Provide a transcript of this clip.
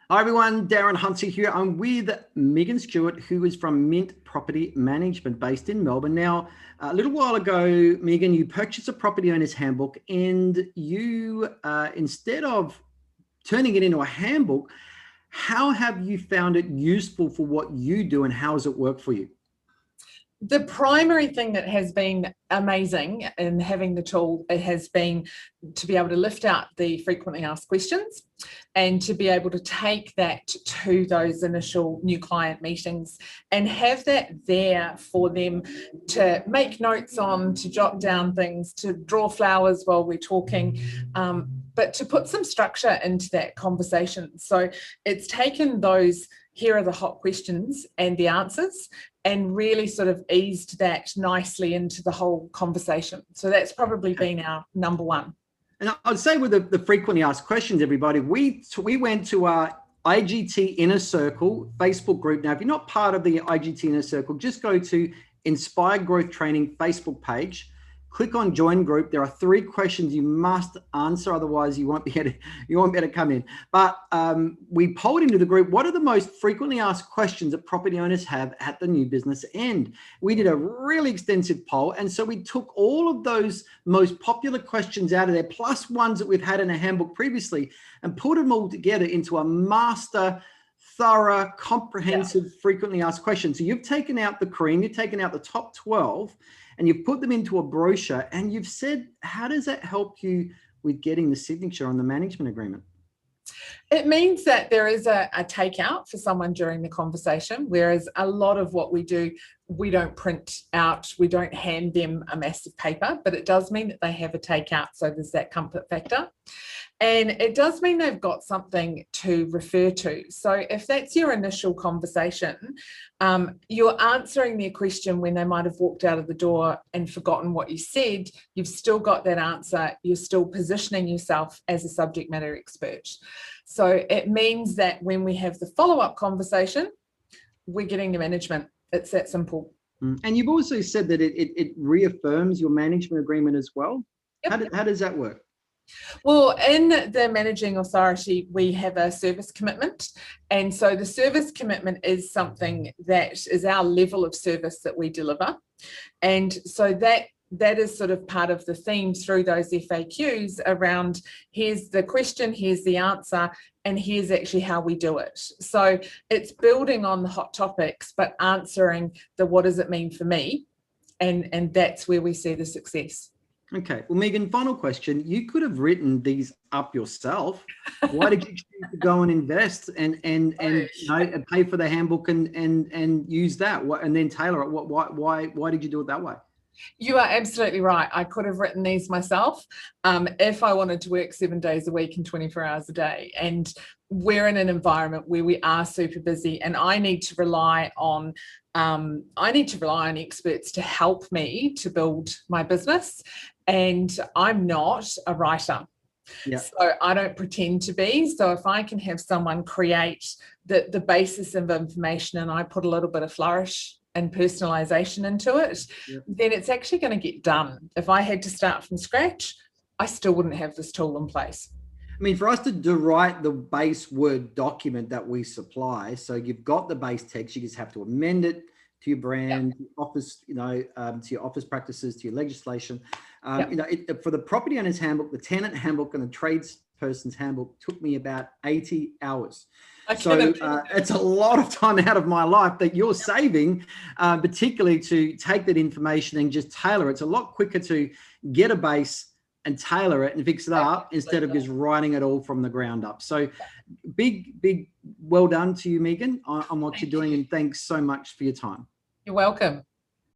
Hi everyone, Darren Hunter here. I'm with Megan Stuart, who is from Mint Property Management based in Melbourne. Now, a little while ago, Megan, you purchased a property owner's handbook and you, instead of turning it into a handbook, how have you found it useful for what you do and how has it worked for you? The primary thing that has been amazing in having the tool, it has been to be able to lift out the frequently asked questions and to be able to take that to those initial new client meetings and have that there for them to make notes on, to jot down things, to draw flowers while we're talking, but to put some structure into that conversation. So it's taken those, here are the hot questions and the answers, and really sort of eased that nicely into the whole conversation. So that's probably been our number one. And I'd say with the frequently asked questions, everybody, we went to our IGT Inner Circle Facebook group. Now, if you're not part of the IGT Inner Circle, just go to Inspired Growth Training Facebook page. Click on join group. There are 3 questions you must answer, otherwise you won't be able to come in. But we polled into the group, what are the most frequently asked questions that property owners have at the new business end? We did a really extensive poll, and so we took all of those most popular questions out of there, plus ones that we've had in a handbook previously, and put them all together into a master, thorough, comprehensive, frequently asked questions. So you've taken out the cream, you've taken out the top 12, and you've put them into a brochure, and you've said, how does that help you with getting the signature on the management agreement? It means that there is a takeout for someone during the conversation, whereas a lot of what we do, we don't print out, we don't hand them a massive paper, but it does mean that they have a takeout. So there's that comfort factor. And it does mean they've got something to refer to. So if that's your initial conversation, you're answering their question when they might have walked out of the door and forgotten what you said, you've still got that answer, you're still positioning yourself as a subject matter expert. So it means that when we have the follow-up conversation, we're getting to management. It's that simple. And you've also said that it reaffirms your management agreement as well. Yep. How does that work? Well, in the managing authority, we have a service commitment. And so the service commitment is something that is our level of service that we deliver. And so that is sort of part of the theme through those FAQs around, here's the question, here's the answer, and here's actually how we do it. So it's building on the hot topics, but answering the what does it mean for me? And that's where we see the success. Okay. Well, Megan, final question. You could have written these up yourself. Why did you choose to go and invest and pay for the handbook and use that and then tailor it? Why did you do it that way? You are absolutely right. I could have written these myself if I wanted to work 7 days a week and 24 hours a day. And we're in an environment where we are super busy, and I need to rely on experts to help me to build my business. And I'm not a writer. Yeah. So I don't pretend to be. So if I can have someone create the basis of information and I put a little bit of flourish and personalization into it, then it's actually going to get done. If I had to start from scratch, I still wouldn't have this tool in place. I mean, for us to write the base Word document that we supply, so you've got the base text, you just have to amend it to your brand, office, to your office practices, to your legislation. For the property owner's handbook, the tenant handbook, and the tradesperson's handbook took me about 80 hours. So it's a lot of time out of my life that you're saving, particularly to take that information and just tailor it. It's a lot quicker to get a base and tailor it and fix it up instead of just writing it all from the ground up. So big well done to you, Megan, on what you're doing, and thanks so much for your time. You're welcome.